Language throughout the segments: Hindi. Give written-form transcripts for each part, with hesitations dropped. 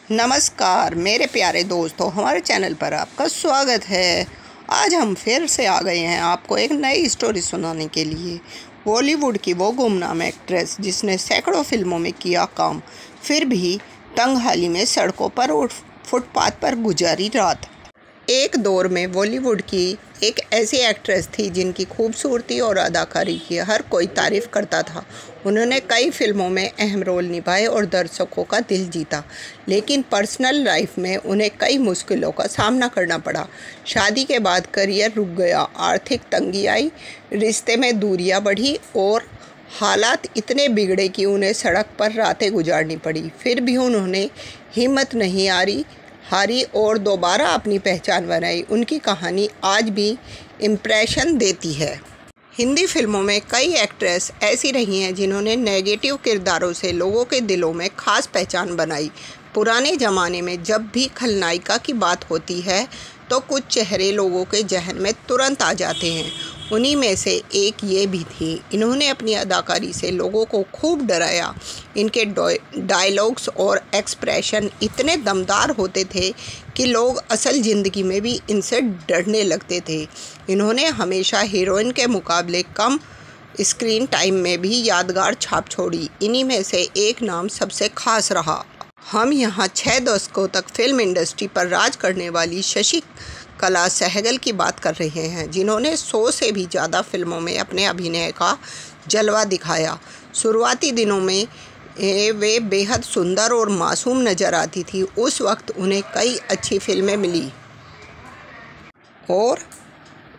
नमस्कार मेरे प्यारे दोस्तों, हमारे चैनल पर आपका स्वागत है। आज हम फिर से आ गए हैं आपको एक नई स्टोरी सुनाने के लिए। बॉलीवुड की वो गुमनाम एक्ट्रेस जिसने सैकड़ों फिल्मों में किया काम, फिर भी तंगहाली में सड़कों पर और फुटपाथ पर गुजारी रात। एक दौर में बॉलीवुड की एक ऐसी एक्ट्रेस थी जिनकी खूबसूरती और अदाकारी की हर कोई तारीफ़ करता था। उन्होंने कई फिल्मों में अहम रोल निभाए और दर्शकों का दिल जीता, लेकिन पर्सनल लाइफ में उन्हें कई मुश्किलों का सामना करना पड़ा। शादी के बाद करियर रुक गया, आर्थिक तंगी आई, रिश्ते में दूरियां बढ़ी और हालात इतने बिगड़े कि उन्हें सड़क पर रातें गुजारनी पड़ी। फिर भी उन्होंने हिम्मत नहीं हारी और दोबारा अपनी पहचान बनाई। उनकी कहानी आज भी इम्प्रेशन देती है। हिंदी फिल्मों में कई एक्ट्रेस ऐसी रही हैं जिन्होंने नेगेटिव किरदारों से लोगों के दिलों में खास पहचान बनाई। पुराने ज़माने में जब भी खलनायिका की बात होती है तो कुछ चेहरे लोगों के जहन में तुरंत आ जाते हैं। उन्हीं में से एक ये भी थी। इन्होंने अपनी अदाकारी से लोगों को खूब डराया। इनके डायलॉग्स और एक्सप्रेशन इतने दमदार होते थे कि लोग असल ज़िंदगी में भी इनसे डरने लगते थे। इन्होंने हमेशा हीरोइन के मुकाबले कम स्क्रीन टाइम में भी यादगार छाप छोड़ी। इन्हीं में से एक नाम सबसे खास रहा। हम यहाँ 6 दशकों तक फिल्म इंडस्ट्री पर राज करने वाली शशि कला सहगल की बात कर रहे हैं, जिन्होंने 100 से भी ज़्यादा फिल्मों में अपने अभिनय का जलवा दिखाया। शुरुआती दिनों में वे बेहद सुंदर और मासूम नज़र आती थी। उस वक्त उन्हें कई अच्छी फिल्में मिली और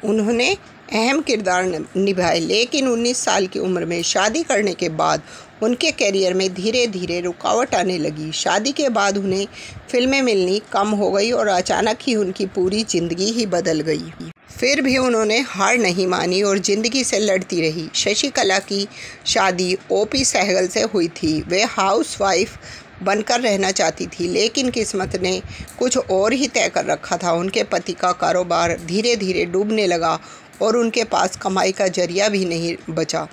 उन्होंने अहम किरदार निभाए, लेकिन 19 साल की उम्र में शादी करने के बाद उनके करियर में धीरे धीरे रुकावट आने लगी। शादी के बाद उन्हें फिल्में मिलनी कम हो गई और अचानक ही उनकी पूरी ज़िंदगी ही बदल गई। फिर भी उन्होंने हार नहीं मानी और ज़िंदगी से लड़ती रही। शशि कला की शादी ओपी सहगल से हुई थी। वे हाउसवाइफ बनकर रहना चाहती थी, लेकिन किस्मत ने कुछ और ही तय कर रखा था। उनके पति का कारोबार धीरे धीरे डूबने लगा और उनके पास कमाई का जरिया भी नहीं बचा।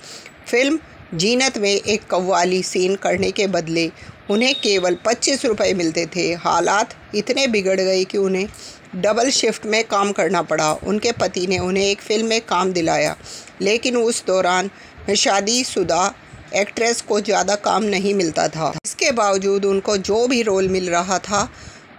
फिल्म जीनत में एक कव्वाली सीन करने के बदले उन्हें केवल 25 रुपये मिलते थे। हालात इतने बिगड़ गए कि उन्हें डबल शिफ्ट में काम करना पड़ा। उनके पति ने उन्हें एक फिल्म में काम दिलाया, लेकिन उस दौरान शादीशुदा एक्ट्रेस को ज़्यादा काम नहीं मिलता था। इसके बावजूद उनको जो भी रोल मिल रहा था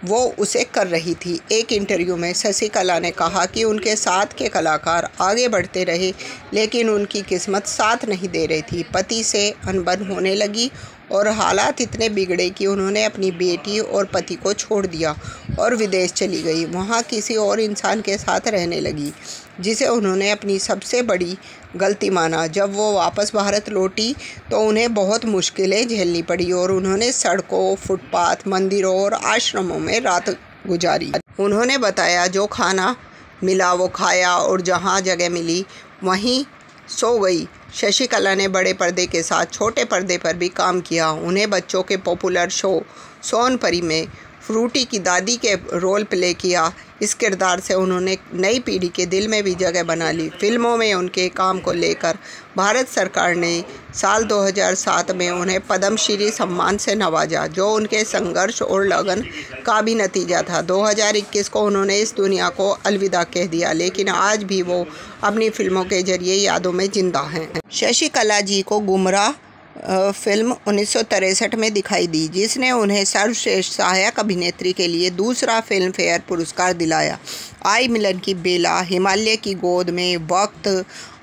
वो उसे कर रही थी। एक इंटरव्यू में शशि कला ने कहा कि उनके साथ के कलाकार आगे बढ़ते रहे, लेकिन उनकी किस्मत साथ नहीं दे रही थी। पति से अनबन होने लगी और हालात इतने बिगड़े कि उन्होंने अपनी बेटी और पति को छोड़ दिया और विदेश चली गई। वहाँ किसी और इंसान के साथ रहने लगी, जिसे उन्होंने अपनी सबसे बड़ी गलती माना। जब वो वापस भारत लौटी तो उन्हें बहुत मुश्किलें झेलनी पड़ी और उन्होंने सड़कों, फुटपाथ, मंदिरों और आश्रमों में रात गुजारी। उन्होंने बताया, जो खाना मिला वो खाया और जहाँ जगह मिली वहीं सो गई। शशि कला ने बड़े पर्दे के साथ छोटे पर्दे पर भी काम किया। उन्हें बच्चों के पॉपुलर शो सोनपरी में फ्रूटी की दादी के रोल प्ले किया। इस किरदार से उन्होंने नई पीढ़ी के दिल में भी जगह बना ली। फिल्मों में उनके काम को लेकर भारत सरकार ने साल 2007 में उन्हें पद्मश्री सम्मान से नवाजा, जो उनके संघर्ष और लगन का भी नतीजा था। 2021 को उन्होंने इस दुनिया को अलविदा कह दिया, लेकिन आज भी वो अपनी फिल्मों के जरिए यादों में जिंदा हैं। शशि कला जी को गुमराह फिल्म 1963 में दिखाई दी, जिसने उन्हें सर्वश्रेष्ठ सहायक अभिनेत्री के लिए दूसरा फिल्म फेयर पुरस्कार दिलाया। आई मिलन की बेला, हिमालय की गोद में, वक्त,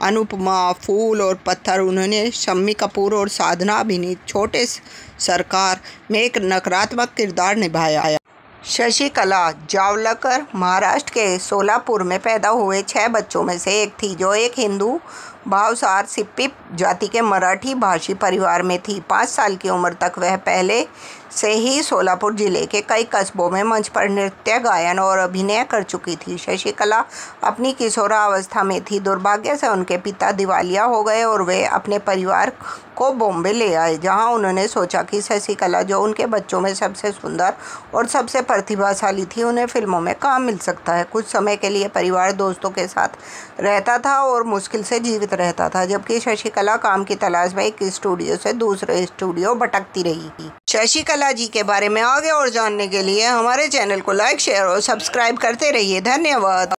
अनुपमा, फूल और पत्थर। उन्होंने शम्मी कपूर और साधना अभिनीत छोटे सरकार में एक नकारात्मक किरदार निभाया। शशि कला जावलकर महाराष्ट्र के सोलापुर में पैदा हुए 6 बच्चों में से एक थी, जो एक हिंदू भावसार सिप्पी जाति के मराठी भाषी परिवार में थी। 5 साल की उम्र तक वह पहले से ही सोलापुर जिले के कई कस्बों में मंच पर नृत्य, गायन और अभिनय कर चुकी थी। शशि कला अपनी किशोरावस्था में थी। दुर्भाग्य से उनके पिता दिवालिया हो गए और वे अपने परिवार को बॉम्बे ले आए, जहां उन्होंने सोचा कि शशि कला, जो उनके बच्चों में सबसे सुंदर और सबसे प्रतिभाशाली थी, उन्हें फिल्मों में काम मिल सकता है। कुछ समय के लिए परिवार दोस्तों के साथ रहता था और मुश्किल से जीवित रहता था, जबकि शशि कला काम की तलाश में एक स्टूडियो से दूसरे स्टूडियो भटकती रही। शशिकला जी के बारे में आगे और जानने के लिए हमारे चैनल को लाइक, शेयर और सब्सक्राइब करते रहिए। धन्यवाद।